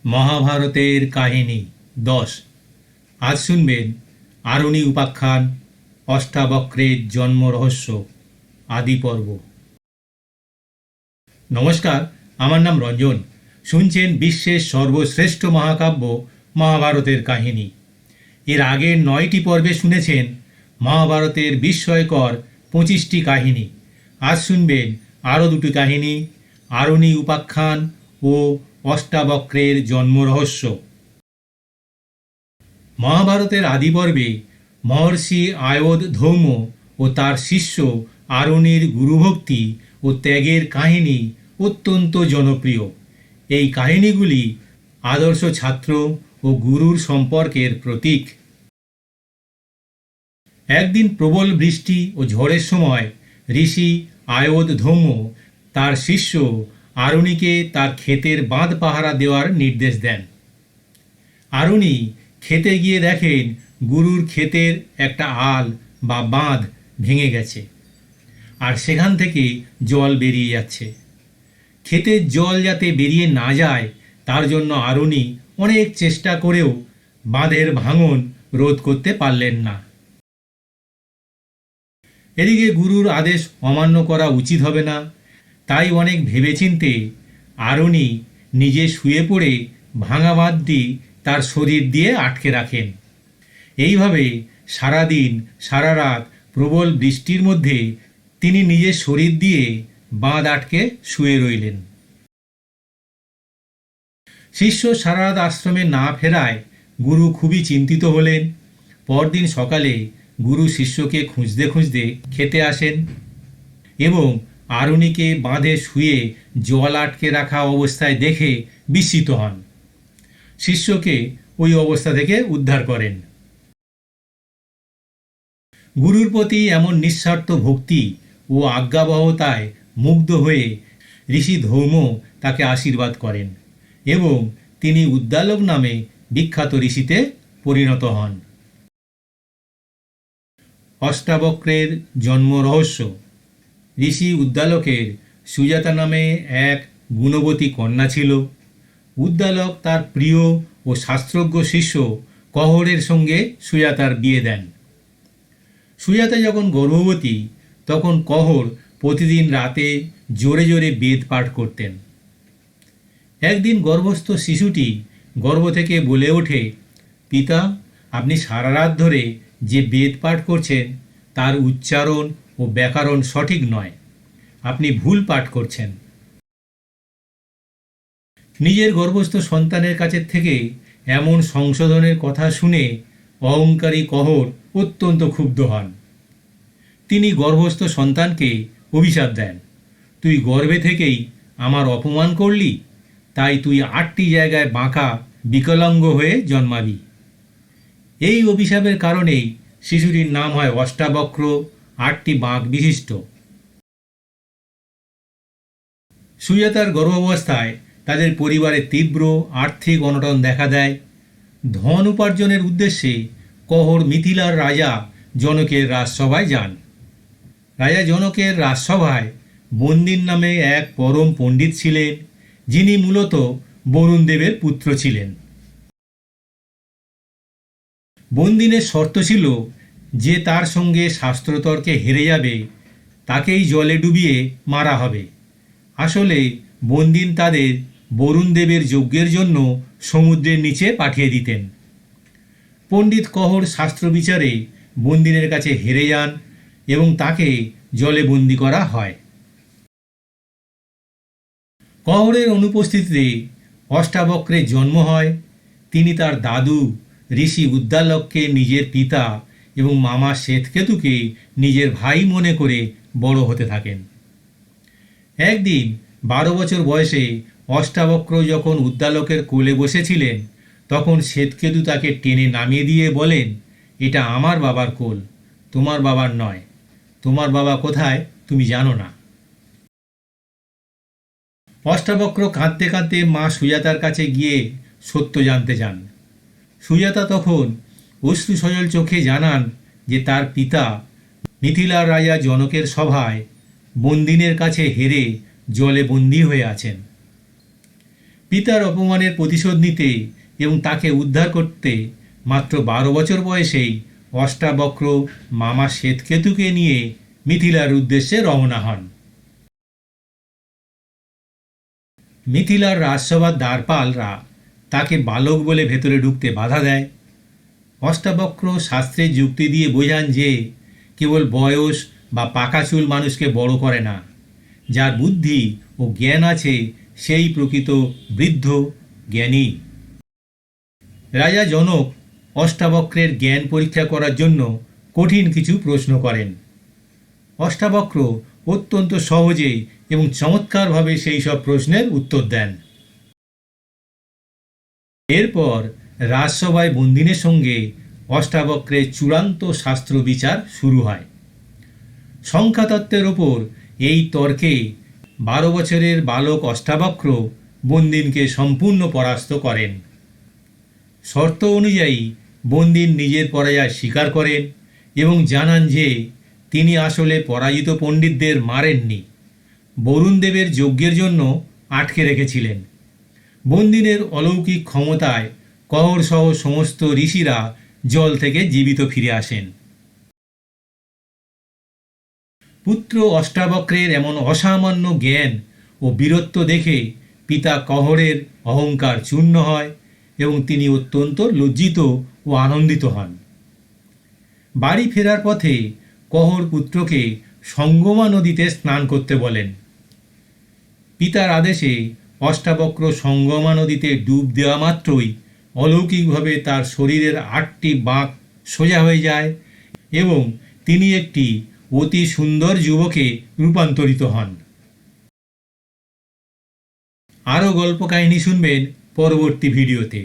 মহাভারতের কাহিনী 10। আজ শুনবেন আরুণী উপাখ্যান অষ্টাবক্রের জন্ম রহস্য আদি পর্ব। নমস্কার, আমার নাম রঞ্জন। শুনছেন বিশ্বের সর্বশ্রেষ্ঠ মহাকাব্য মহাভারতের কাহিনী। এর আগের 9টি পর্বে শুনেছেন মহাভারতের বিস্ময়কর 25টি কাহিনী। আজ শুনবেন আরও 2টি কাহিনী, আরুণী উপাখ্যান ও অষ্টাবক্রের জন্ম রহস্য। মহাভারতের আদি পর্বে মহর্ষি আয়োধ ধৌম ও তার শিষ্য আরুণীর গুরুভক্তি ও ত্যাগের কাহিনী অত্যন্ত জনপ্রিয়। এই কাহিনীগুলি আদর্শ ছাত্র ও গুরুর সম্পর্কের প্রতীক। একদিন প্রবল বৃষ্টি ও ঝড়ের সময় ঋষি আয়োধ ধৌম তার শিষ্য আরুণীকে তার ক্ষেতের বাঁধ পাহারা দেওয়ার নির্দেশ দেন। আরুণী খেতে গিয়ে দেখেন গুরুর ক্ষেতের একটা আল বা বাঁধ ভেঙে গেছে, আর সেখান থেকে জল বেরিয়ে যাচ্ছে। ক্ষেতের জল যাতে বেরিয়ে না যায় তার জন্য আরুণী অনেক চেষ্টা করেও বাঁধের ভাঙন রোধ করতে পারলেন না। এদিকে গুরুর আদেশ অমান্য করা উচিত হবে না, তাই অনেক ভেবেচিন্তে আরুণী নিজে শুয়ে পড়ে ভাঙা বাঁধটি তার শরীর দিয়ে আটকে রাখেন। এইভাবে সারাদিন সারা রাত প্রবল বৃষ্টির মধ্যে তিনি নিজের শরীর দিয়ে বাঁধ আটকে শুয়ে রইলেন। শিষ্য সারা রাত আশ্রমে না ফেরায় গুরু খুবই চিন্তিত হলেন। পরদিন সকালে গুরু শিষ্যকে খুঁজতে খুঁজতে খেতে আসেন এবং আরুণীকে বাঁধে শুয়ে জল আটকে রাখা অবস্থায় দেখে বিস্মিত হন। শিষ্যকে ওই অবস্থা থেকে উদ্ধার করেন। গুরুর প্রতি এমন নিঃস্বার্থ ভক্তি ও আজ্ঞাবহতায় মুগ্ধ হয়ে ঋষি ধৌম তাকে আশীর্বাদ করেন এবং তিনি উদ্দালক নামে বিখ্যাত ঋষিতে পরিণত হন। অষ্টাবক্রের জন্ম রহস্য। ঋষি উদ্দালকের সুজাতা নামে এক গুণবতী কন্যা ছিল। উদ্দালক তার প্রিয় ও শাস্ত্রজ্ঞ শিষ্য কহরের সঙ্গে সুজাতার বিয়ে দেন। সুজাতা যখন গর্ভবতী তখন কহর প্রতিদিন রাতে জোরে জোরে বেদ পাঠ করতেন। একদিন গর্ভস্থ শিশুটি গর্ভ থেকে বলে ওঠে, পিতা, আপনি সারা রাত ধরে যে বেদ পাঠ করছেন তার উচ্চারণ ও ব্যাকরণ সঠিক নয়, আপনি ভুল পাঠ করছেন। নিজের গর্ভস্থ সন্তানের কাছে থেকে এমন সংশোধনের কথা শুনে অহংকারী কহর অত্যন্ত ক্ষুব্ধ হন। তিনি গর্ভস্থ সন্তানকে অভিশাপ দেন, তুই গর্ভে থেকেই আমার অপমান করলি, তাই তুই 8টি জায়গায় বাঁকা বিকলাঙ্গ হয়ে জন্মাবি। এই অভিশাপের কারণেই শিশুটির নাম হয় অষ্টাবক্র, 8টি বাঁক বিশিষ্ট। সুজাতার গর্ভাবস্থায় তাদের পরিবারে তীব্র আর্থিক অনটন দেখা দেয়। ধন উপার্জনের উদ্দেশ্যে কহর মিথিলার রাজা জনকের রাজসভায় যান। রাজা জনকের রাজসভায় বন্দিন নামে এক পরম পণ্ডিত ছিলেন, যিনি মূলত বরুণ দেবের পুত্র ছিলেন। বন্দিনের শর্ত ছিল যে তার সঙ্গে শাস্ত্রতর্কে হেরে যাবে তাকেই জলে ডুবিয়ে মারা হবে। আসলে বন্দিন তাদের বরুণ দেবের যজ্ঞের জন্য সমুদ্রের নিচে পাঠিয়ে দিতেন। পণ্ডিত কহর শাস্ত্র বিচারে বন্দিনের কাছে হেরে যান এবং তাকে জলে বন্দি করা হয়। কহরের অনুপস্থিতিতে অষ্টাবক্রের জন্ম হয়। তিনি তার দাদু ঋষি উদ্দালককে নিজের পিতা এবং মামা শ্বেতকেতুকে নিজের ভাই মনে করে বড় হতে থাকেন। একদিন 12 বছর বয়সে অষ্টাবক্র যখন উদ্দালকের কোলে বসেছিলেন তখন শ্বেতকেতু তাকে টেনে নামিয়ে দিয়ে বলেন, এটা আমার বাবার কোল, তোমার বাবার নয়। তোমার বাবা কোথায় তুমি জানো না। অষ্টাবক্র কাঁদতে কাঁদতে মা সুজাতার কাছে গিয়ে সত্য জানতে চান। সুজাতা তখন অশ্রু সজল চোখে জানান যে তার পিতা মিথিলার রাজা জনকের সভায় বন্দিনের কাছে হেরে জলে বন্দী হয়ে আছেন। পিতার অপমানের প্রতিশোধ নিতে এবং তাকে উদ্ধার করতে মাত্র 12 বছর বয়সেই অষ্টাবক্র মামা শ্বেতকেতুকে নিয়ে মিথিলার উদ্দেশ্যে রওনা হন। মিথিলার রাজসভার দ্বারপালরা তাকে বালক বলে ভেতরে ঢুকতে বাধা দেয়। অষ্টাবক্র শাস্ত্রের যুক্তি দিয়ে বোঝান যে কেবল বয়স বা পাকা চুল মানুষকে বড় করে না, যার বুদ্ধি ও জ্ঞান আছে সেই প্রকৃত বৃদ্ধ জ্ঞানী। রাজা জনক অষ্টাবক্রের জ্ঞান পরীক্ষা করার জন্য কঠিন কিছু প্রশ্ন করেন। অষ্টাবক্র অত্যন্ত সহজে এবং চমৎকারভাবে সেই সব প্রশ্নের উত্তর দেন। এরপর রাজসভায় বন্দিনের সঙ্গে অষ্টাবক্রের চূড়ান্ত শাস্ত্র বিচার শুরু হয়। সংখ্যাতত্ত্বের ওপর এই তর্কে 12 বছরের বালক অষ্টাবক্র বন্দিনকে সম্পূর্ণ পরাস্ত করেন। শর্ত অনুযায়ী বন্দিন নিজের পরাজয় স্বীকার করেন এবং জানান যে তিনি আসলে পরাজিত পণ্ডিতদের মারেননি, বরুণদেবের যজ্ঞের জন্য আটকে রেখেছিলেন। বন্দিনের অলৌকিক ক্ষমতায় কহর সহ সমস্ত ঋষিরা জল থেকে জীবিত ফিরে আসেন। পুত্র অষ্টাবক্রের এমন অসামান্য জ্ঞান ও বীরত্ব দেখে পিতা কহরের অহংকার চূর্ণ হয় এবং তিনি অত্যন্ত লজ্জিত ও আনন্দিত হন। বাড়ি ফেরার পথে কহর পুত্রকে সঙ্গমা নদীতে স্নান করতে বলেন। পিতার আদেশে অষ্টাবক্র সঙ্গমা নদীতে ডুব দেওয়া মাত্রই অলৌকিকভাবে তার শরীরের 8টি বাঁক সোজা হয়ে যায় এবং তিনি একটি অতি সুন্দর যুবকে রূপান্তরিত হন। আরও গল্প কাহিনী শুনবেন পরবর্তী ভিডিওতে,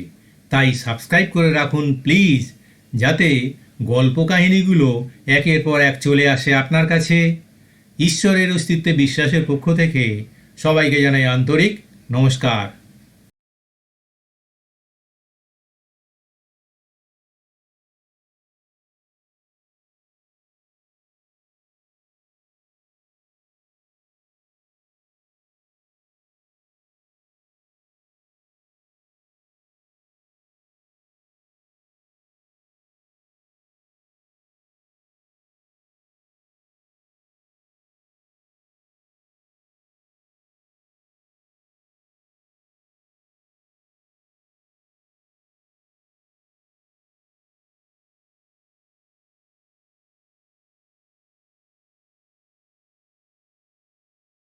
তাই সাবস্ক্রাইব করে রাখুন প্লিজ, যাতে গল্প কাহিনীগুলো একের পর এক চলে আসে আপনার কাছে। ঈশ্বরের অস্তিত্বে বিশ্বাসের পক্ষ থেকে সবাইকে জানাই আন্তরিক নমস্কার।